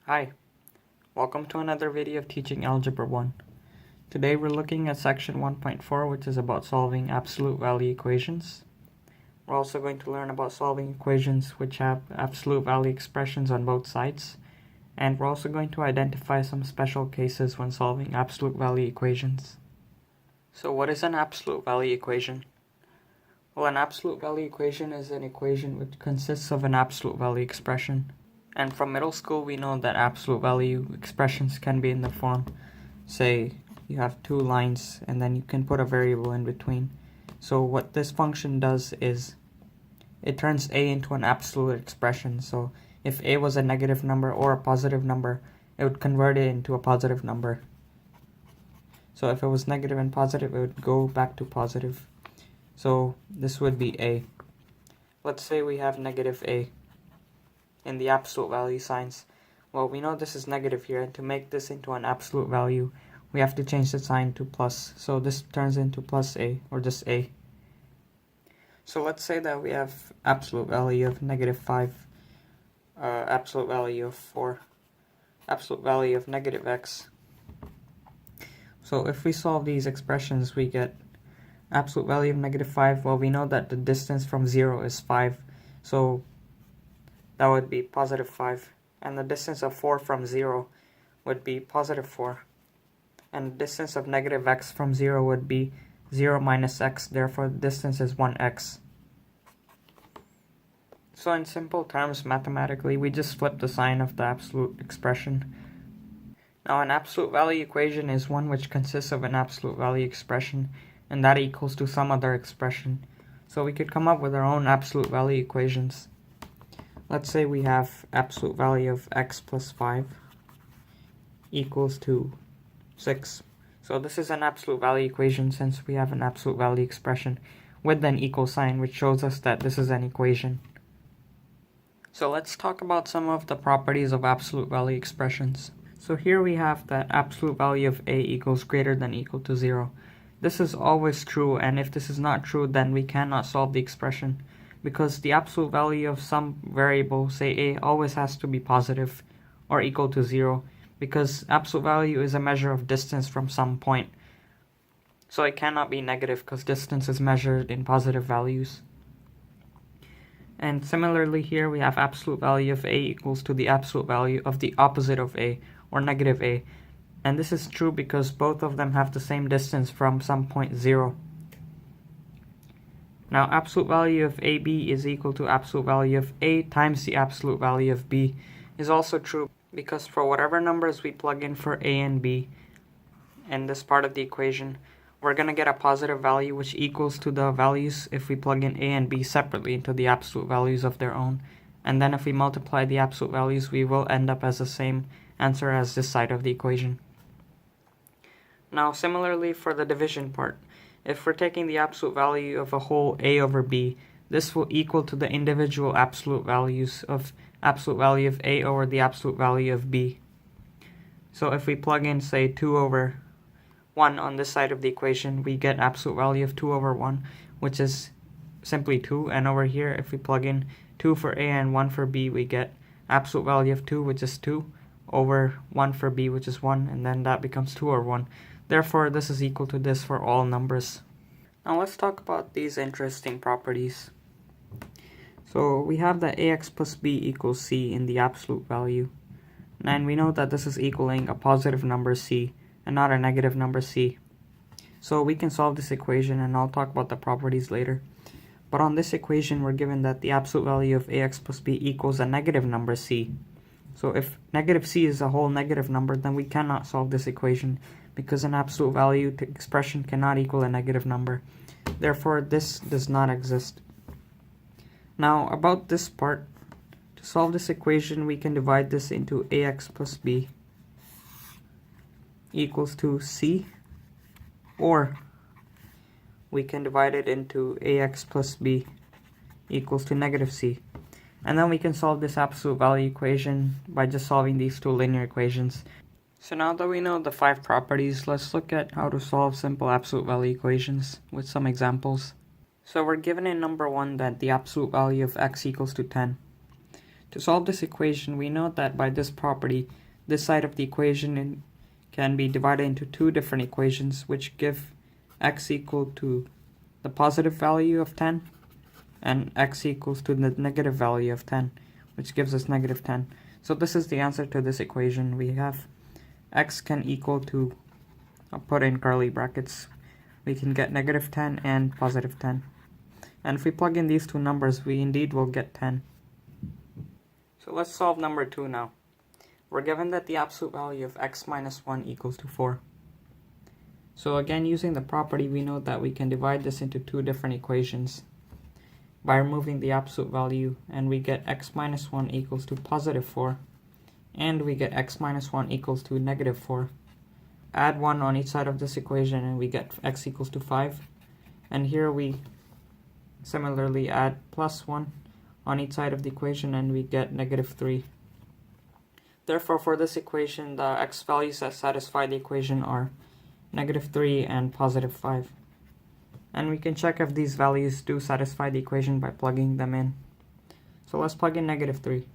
Hi, welcome to another video of teaching Algebra 1. Today we're looking at section 1.4, which is about solving absolute value equations. We're also going to learn about solving equations which have absolute value expressions on both sides. And we're also going to identify some special cases when solving absolute value equations. So what is an absolute value equation? Well, an absolute value equation is an equation which consists of an absolute value expression. And from middle school, we know that absolute value expressions can be in the form, say, you have two lines and then you can put a variable in between. So what this function does is it turns a into an absolute expression. So if a was a negative number or a positive number, it would convert it into a positive number. So if it was negative and positive, it would go back to positive. So this would be a. Let's say we have negative a in the absolute value signs. Well, we know this is negative here, and to make this into an absolute value, we have to change the sign to plus. So this turns into plus a, or just a. So let's say that we have absolute value of negative 5, absolute value of 4, absolute value of negative x. So if we solve these expressions, we get absolute value of negative 5. Well, we know that the distance from 0 is 5. So that would be positive 5. And the distance of 4 from 0 would be positive 4. And the distance of negative x from 0 would be 0 minus x. Therefore, the distance is 1x. So in simple terms, mathematically, we just flip the sign of the absolute expression. Now, an absolute value equation is one which consists of an absolute value expression, and that equals to some other expression. So we could come up with our own absolute value equations. Let's say we have absolute value of x plus 5 equals to 6. So this is an absolute value equation since we have an absolute value expression with an equal sign, which shows us that this is an equation. So let's talk about some of the properties of absolute value expressions. So here we have that absolute value of a equals greater than equal to 0. This is always true, and if this is not true, then we cannot solve the expression, because the absolute value of some variable, say a, always has to be positive or equal to 0, because absolute value is a measure of distance from some point. So it cannot be negative because distance is measured in positive values. And similarly here we have absolute value of a equals to the absolute value of the opposite of a, or negative a. And this is true because both of them have the same distance from some point 0. Now absolute value of AB is equal to absolute value of A times the absolute value of B is also true because for whatever numbers we plug in for A and B in this part of the equation, we're going to get a positive value which equals to the values if we plug in A and B separately into the absolute values of their own. And then if we multiply the absolute values, we will end up as the same answer as this side of the equation. Now similarly for the division part, if we're taking the absolute value of a whole a over b, this will equal to the individual absolute values of absolute value of a over the absolute value of b. So if we plug in, say, 2 over 1 on this side of the equation, we get absolute value of 2 over 1, which is simply 2. And over here, if we plug in 2 for a and 1 for b, we get absolute value of 2, which is 2, over 1 for b, which is 1, and then that becomes 2 over 1. Therefore, this is equal to this for all numbers. Now let's talk about these interesting properties. So we have that ax plus b equals c in the absolute value. And we know that this is equaling a positive number c and not a negative number c. So we can solve this equation, and I'll talk about the properties later. But on this equation, we're given that the absolute value of ax plus b equals a negative number c. So if negative c is a whole negative number, then we cannot solve this equation because an absolute value expression cannot equal a negative number. Therefore, this does not exist. Now, about this part, to solve this equation, we can divide this into ax plus b equals to c, or we can divide it into ax plus b equals to negative c. And then we can solve this absolute value equation by just solving these two linear equations. So now that we know the 5 properties, let's look at how to solve simple absolute value equations with some examples. So we're given in number 1 that the absolute value of x equals to 10. To solve this equation, we note that by this property, this side of the equation can be divided into two different equations, which give x equal to the positive value of 10 and x equals to the negative value of 10, which gives us negative 10. So this is the answer to this equation. We have x can equal to, I'll put in curly brackets, we can get negative 10 and positive 10. And if we plug in these two numbers, we indeed will get 10. So let's solve number 2 now. We're given that the absolute value of x minus 1 equals to 4. So again, using the property, we know that we can divide this into two different equations by removing the absolute value, and we get x minus 1 equals to positive 4, and we get x minus 1 equals to negative 4. Add 1 on each side of this equation and we get x equals to 5. And here we similarly add plus 1 on each side of the equation and we get negative 3. Therefore, for this equation, the x values that satisfy the equation are negative 3 and positive 5. And we can check if these values do satisfy the equation by plugging them in. So let's plug in negative 3.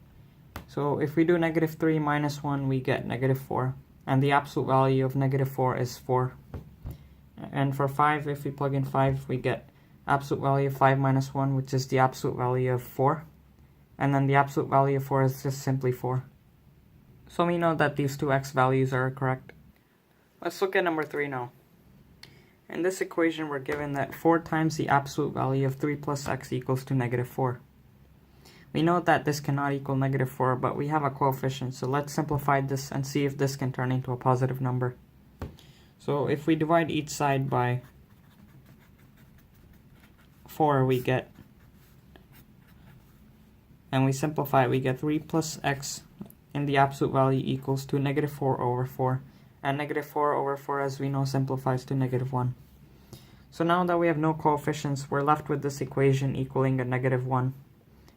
So if we do negative 3 minus 1, we get negative 4. And the absolute value of negative 4 is 4. And for 5, if we plug in 5, we get absolute value of 5 minus 1, which is the absolute value of 4. And then the absolute value of 4 is just simply 4. So we know that these two x values are correct. Let's look at number 3 now. In this equation, we're given that 4 times the absolute value of 3 plus x equals to negative 4. We know that this cannot equal negative 4, but we have a coefficient, so let's simplify this and see if this can turn into a positive number. So if we divide each side by 4, we get, and we simplify, we get 3 plus x in the absolute value equals to negative 4 over 4. And negative 4 over 4, as we know, simplifies to negative 1. So now that we have no coefficients, we're left with this equation equaling a negative 1.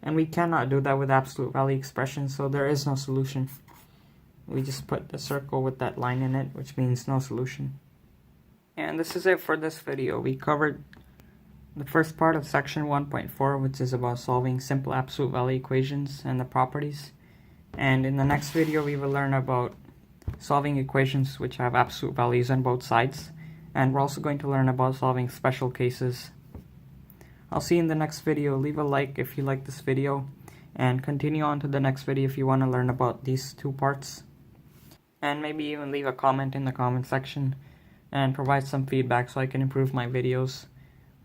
And we cannot do that with absolute value expressions, so there is no solution. We just put the circle with that line in it, which means no solution. And this is it for this video. We covered the first part of section 1.4, which is about solving simple absolute value equations and the properties. And in the next video, we will learn about solving equations which have absolute values on both sides. And we're also going to learn about solving special cases. I'll see you in the next video. Leave a like if you like this video, and continue on to the next video if you want to learn about these two parts. And maybe even leave a comment in the comment section and provide some feedback so I can improve my videos.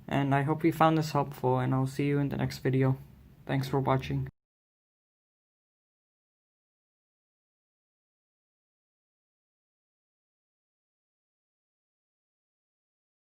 And I hope you found this helpful, and I'll see you in the next video. Thanks for watching.